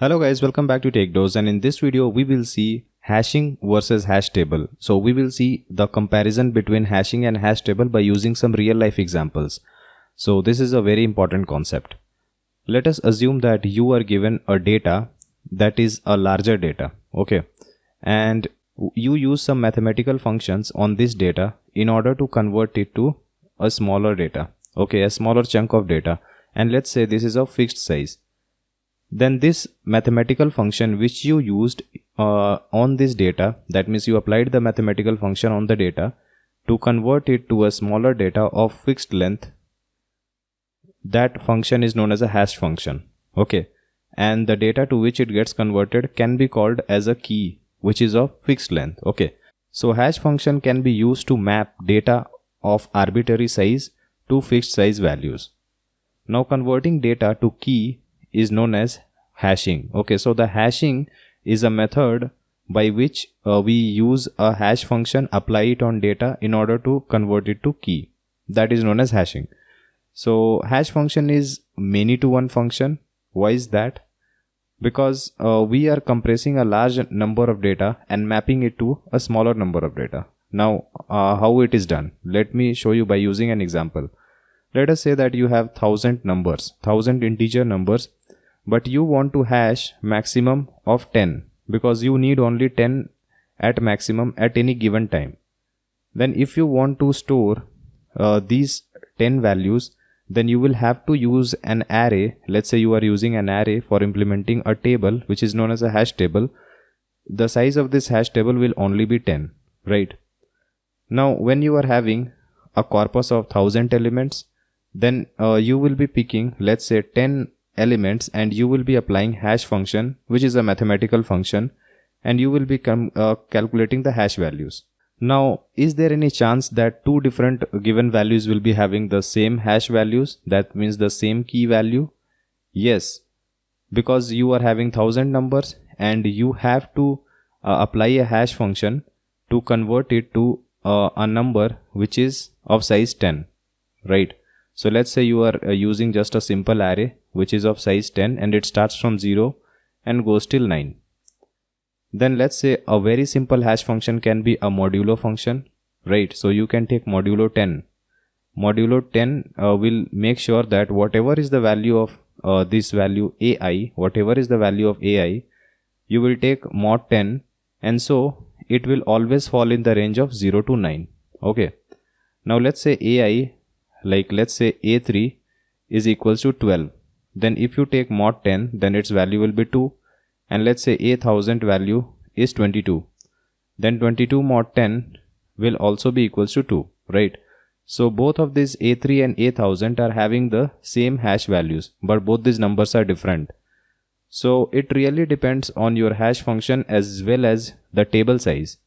Hello guys, welcome back to TechDose, and in this video we will see hashing versus hash table. So we will see the comparison between hashing and hash table by using some real life examples. So this is a very important concept. Let us assume that you are given a data that is a larger data, okay? And you use some mathematical functions on this data in order to convert it to a smaller data, okay, a smaller chunk of data. And let's say this is of fixed size. Then this mathematical function which you used on this data, that means you applied the mathematical function on the data to convert it to a smaller data of fixed length, that function is known as a hash function, okay? And the data to which it gets converted can be called as a key which is of fixed length, okay? So hash function can be used to map data of arbitrary size to fixed size values. Now converting data to key is known as hashing, okay? So the hashing is a method by which we use a hash function, apply it on data in order to convert it to key. That is known as hashing. So hash function is many to one function. Why is that? Because we are compressing a large number of data and mapping it to a smaller number of data. Now how it is done? Let me show you by using an example. Let us say that you have 1000 numbers, 1000 integer numbers, but you want to hash maximum of 10 because you need only 10 at maximum at any given time. Then if you want to store these 10 values, then you will have to use an array. Let's say you are using an array for implementing a table which is known as a hash table. The size of this hash table will only be 10, right? Now when you are having a corpus of 1000 elements, then you will be picking, let's say, 10 elements, and you will be applying hash function, which is a mathematical function, and you will be calculating the hash values. Now is there any chance that two different given values will be having the same hash values, that means the same key value? Yes, because you are having 1000 numbers and you have to apply a hash function to convert it to a number which is of size 10, right? So let's say you are using just a simple array which is of size 10 and it starts from 0 and goes till 9. Then let's say a very simple hash function can be a modulo function, right? So you can take modulo 10. Modulo 10 will make sure that whatever is the value of this value ai, whatever is the value of ai, you will take mod 10, and so it will always fall in the range of 0 to 9, okay? Now let's say ai, like let's say a3 is equals to 12. Then if you take mod 10, then its value will be 2. And let's say a1000 value is 22. Then 22 mod 10 will also be equals to 2, right? So both of these a3 and a1000 are having the same hash values, but both these numbers are different. So it really depends on your hash function as well as the table size.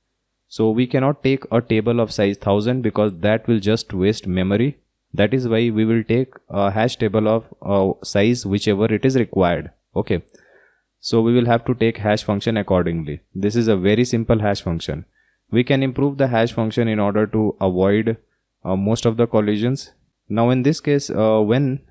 So we cannot take a table of size 1000 because that will just waste memory. That is why we will take a hash table of size whichever it is required, okay? So we will have to take hash function accordingly. This is a very simple hash function. We can improve the hash function in order to avoid most of the collisions. Now in this case, when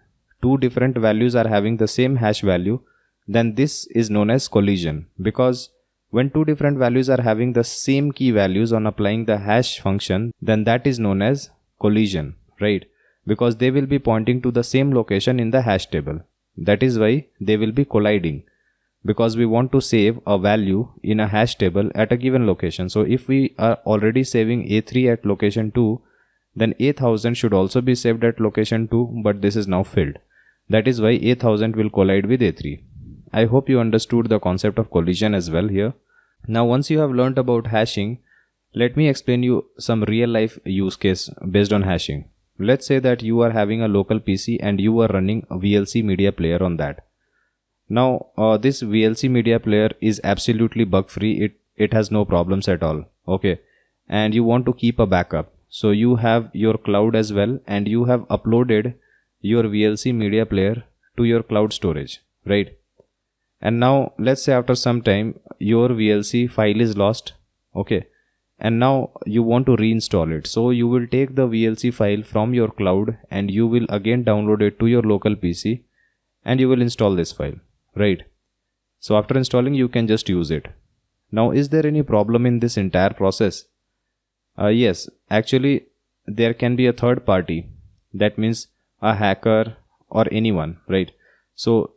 two different values are having the same hash value, then this is known as collision, because when two different values are having the same key values on applying the hash function, then that is known as collision, right? Because they will be pointing to the same location in the hash table. That is why they will be colliding, because we want to save a value in a hash table at a given location. So if we are already saving a3 at location 2, then a1000 should also be saved at location 2, but this is now filled. That is why a1000 will collide with a3. I hope you understood the concept of collision as well here. Now once you have learned about hashing, let me explain you some real life use case based on hashing. Let's say that you are having a local PC and you are running a VLC media player on that. Now this VLC media player is absolutely bug free. It has no problems at all, okay? And you want to keep a backup. So you have your cloud as well, and you have uploaded your VLC media player to your cloud storage, right? And now let's say after some time your VLC file is lost, okay? And now you want to reinstall it. So you will take the VLC file from your cloud and you will again download it to your local PC and you will install this file, right? So after installing, you can just use it. Now, is there any problem in this entire process? Yes, actually there can be a third party, that means a hacker or anyone, right? So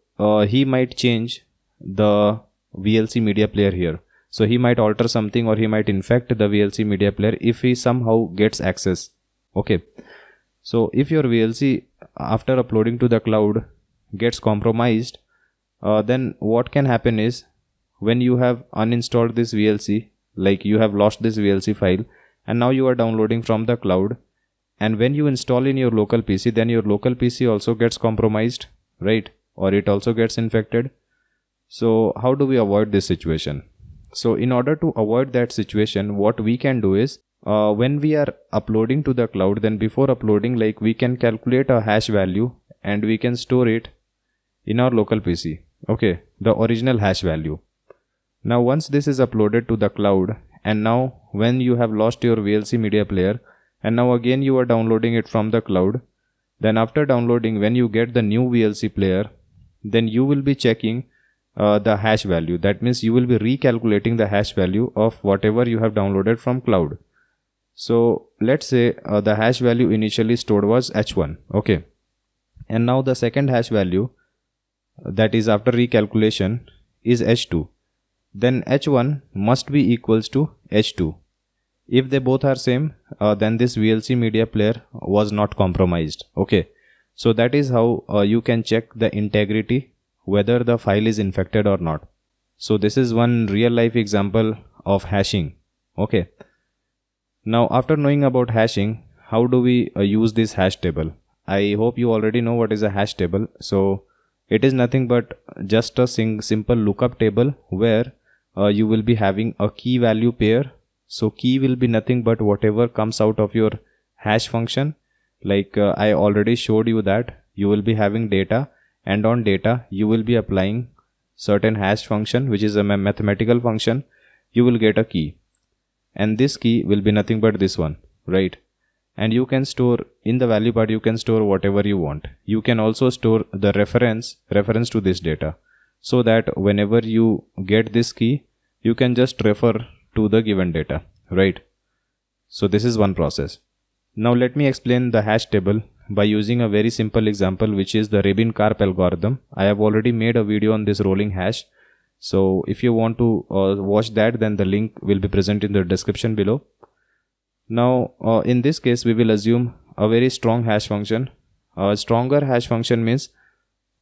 he might change the VLC media player here. So he might alter something, or he might infect the VLC media player if he somehow gets access. Okay. So if your VLC after uploading to the cloud gets compromised, then what can happen is, when you have uninstalled this VLC, like you have lost this VLC file and now you are downloading from the cloud, and when you install in your local PC, then your local PC also gets compromised, right? Or it also gets infected. So how do we avoid this situation? So in order to avoid that situation, what we can do is, when we are uploading to the cloud, then before uploading, like we can calculate a hash value and we can store it in our local PC. Okay, the original hash value. Now once this is uploaded to the cloud, and now when you have lost your VLC media player and now again you are downloading it from the cloud, then after downloading, when you get the new VLC player, then you will be checking the hash value. That means you will be recalculating the hash value of whatever you have downloaded from cloud. So let's say the hash value initially stored was h1. Okay, and now the second hash value, that is after recalculation, is h2. Then h1 must be equals to h2. If they both are same, then this VLC media player was not compromised. Okay, so that is how you can check the integrity, whether the file is infected or not. So this is one real life example of hashing. Okay, now after knowing about hashing, how do we use this hash table? I hope you already know what is a hash table. So it is nothing but just a simple lookup table where you will be having a key value pair. So key will be nothing but whatever comes out of your hash function. Like I already showed you that you will be having data, and on data you will be applying certain hash function, which is a mathematical function. You will get a key, and this key will be nothing but this one, right? And you can store in the value part, you can store whatever you want. You can also store the reference to this data, so that whenever you get this key, you can just refer to the given data, right? So this is one process. Now let me explain the hash table by using a very simple example, which is the Rabin-Karp algorithm. I have already made a video on this rolling hash. So if you want to watch that, then the link will be present in the description below. Now in this case, we will assume a very strong hash function. A stronger hash function means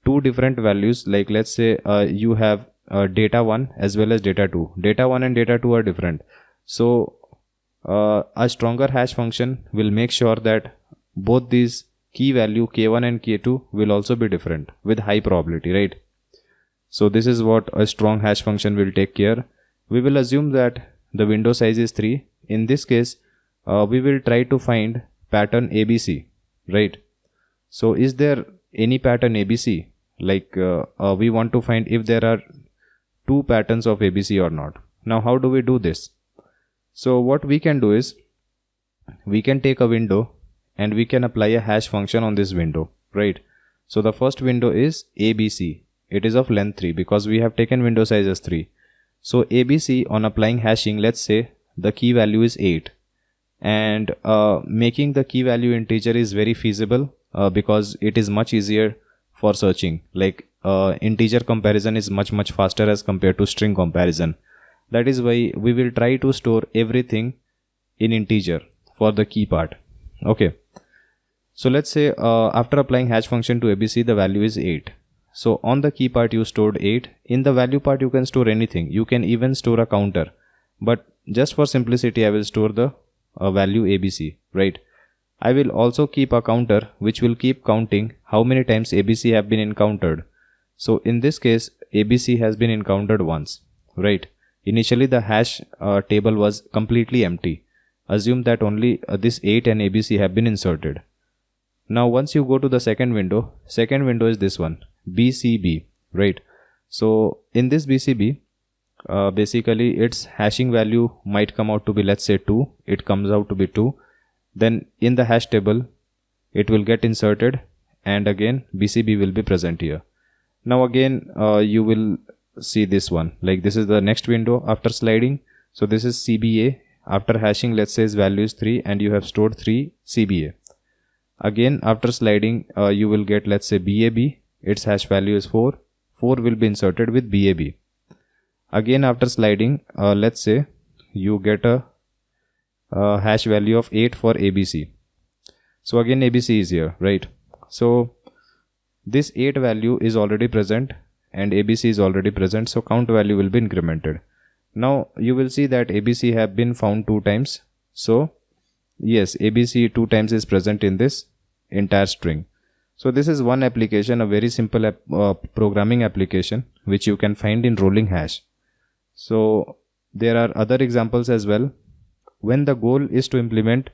two different values. Like let's say you have data 1 as well as data 2. Data 1 and data 2 are different. So a stronger hash function will make sure that both these key value k1 and k2 will also be different with high probability, right? So this is what a strong hash function will take care. We will assume that the window size is 3. In this case, we will try to find pattern ABC, right? So is there any pattern ABC? Like we want to find if there are two patterns of ABC or not. Now how do we do this? So what we can do is, we can take a window and we can apply a hash function on this window, right? So the first window is ABC. It is of length 3 because we have taken window size as 3. So ABC, on applying hashing, let's say the key value is 8. And making the key value integer is very feasible because it is much easier for searching. Like integer comparison is much faster as compared to string comparison. That is why we will try to store everything in integer for the key part. Okay, so let's say after applying hash function to ABC, the value is 8. So on the key part you stored 8. In the value part you can store anything. You can even store a counter, but just for simplicity I will store the value ABC, right? I will also keep a counter which will keep counting how many times ABC have been encountered. So in this case ABC has been encountered once, right? Initially the hash table was completely empty. Assume that only this 8 and ABC have been inserted. Now once you go to the second window is this one, BCB, right? So in this BCB, basically its hashing value might come out to be, let's say 2. It comes out to be 2. Then in the hash table it will get inserted, and again BCB will be present here. Now again you will see this one, like this is the next window after sliding. So this is CBA. After hashing, let's say its value is 3 and you have stored 3 CBA. Again, after sliding, you will get, let's say, BAB. Its hash value is 4. 4 will be inserted with BAB. Again, after sliding, let's say you get a hash value of 8 for ABC. So again, ABC is here, right? So this 8 value is already present and ABC is already present. So count value will be incremented. Now you will see that ABC have been found 2 times. So yes, ABC 2 times is present in this entire string. So this is one application, a very simple programming application which you can find in rolling hash. So there are other examples as well. When the goal is to implement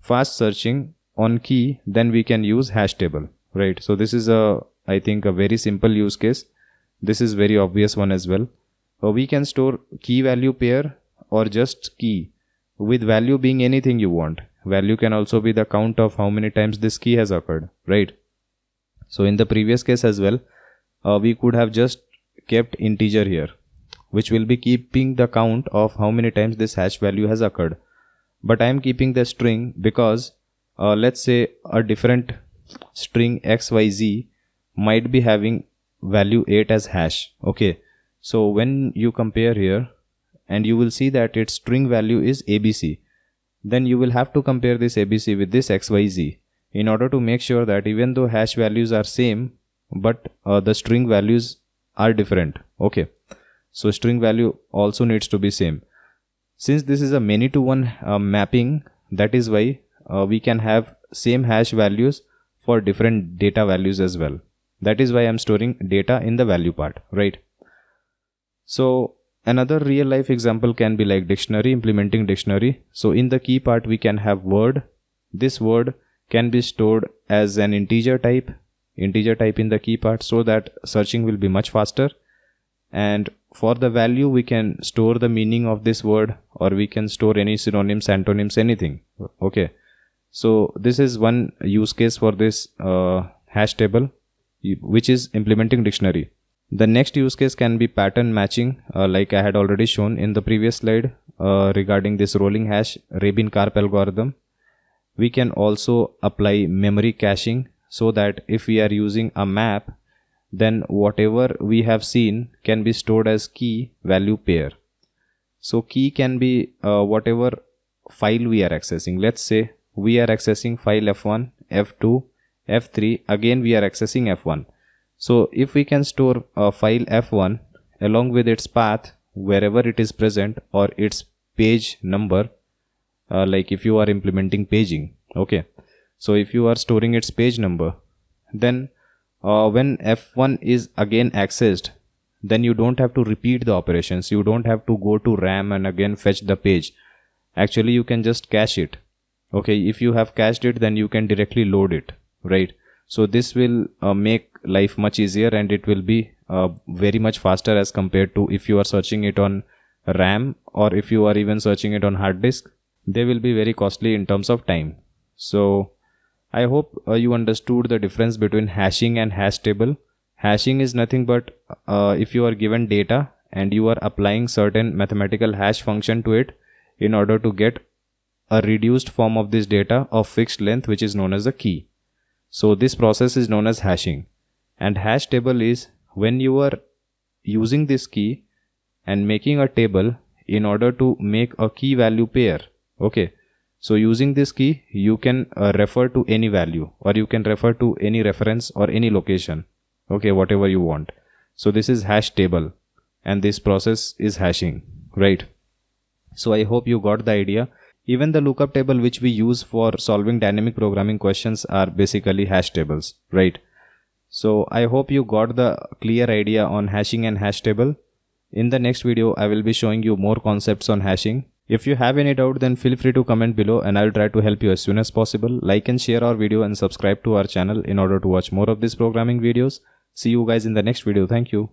fast searching on key, then we can use hash table, right? So this is I think a very simple use case. This is very obvious one as well. We can store key value pair or just key, with value being anything you want. Value can also be the count of how many times this key has occurred, right? So in the previous case as well, we could have just kept integer here, which will be keeping the count of how many times this hash value has occurred. But I am keeping the string because let's say a different string XYZ might be having value 8 as hash. Okay, so when you compare here and you will see that its string value is ABC, then you will have to compare this ABC with this XYZ in order to make sure that even though hash values are same, but the string values are different. Okay, so string value also needs to be same. Since this is a many to one mapping, that is why we can have same hash values for different data values as well. That is why I'm storing data in the value part, right? So another real life example can be like dictionary, implementing dictionary. So in the key part, we can have word. This word can be stored as an integer type in the key part, so that searching will be much faster. And for the value, we can store the meaning of this word, or we can store any synonyms, antonyms, anything. Okay, so this is one use case for this hash table, which is implementing dictionary. The next use case can be pattern matching, like I had already shown in the previous slide regarding this rolling hash Rabin-Karp algorithm. We can also apply memory caching, so that if we are using a map, then whatever we have seen can be stored as key value pair. So key can be whatever file we are accessing. Let's say we are accessing file F1, F2, F3, again we are accessing F1. So if we can store a file F1 along with its path wherever it is present, or its page number, like if you are implementing paging, okay, so if you are storing its page number, then when F1 is again accessed, then you don't have to repeat the operations. You don't have to go to RAM and again fetch the page. Actually, you can just cache it. Okay, if you have cached it, then you can directly load it, right? So this will make life much easier, and it will be very much faster as compared to if you are searching it on RAM, or if you are even searching it on hard disk. They will be very costly in terms of time. So I hope you understood the difference between hashing and hash table. Hashing is nothing but if you are given data and you are applying certain mathematical hash function to it in order to get a reduced form of this data of fixed length, which is known as a key. So this process is known as hashing. And hash table is when you are using this key and making a table in order to make a key value pair. Okay, so using this key, you can refer to any value, or you can refer to any reference or any location. Okay, whatever you want. So this is hash table, and this process is hashing, right? So I hope you got the idea. Even the lookup table which we use for solving dynamic programming questions are basically hash tables, right? So I hope you got the clear idea on hashing and hash table. In the next video, I will be showing you more concepts on hashing. If you have any doubt, then feel free to comment below and I'll try to help you as soon as possible. Like and share our video and subscribe to our channel in order to watch more of these programming videos. See you guys in the next video. Thank you.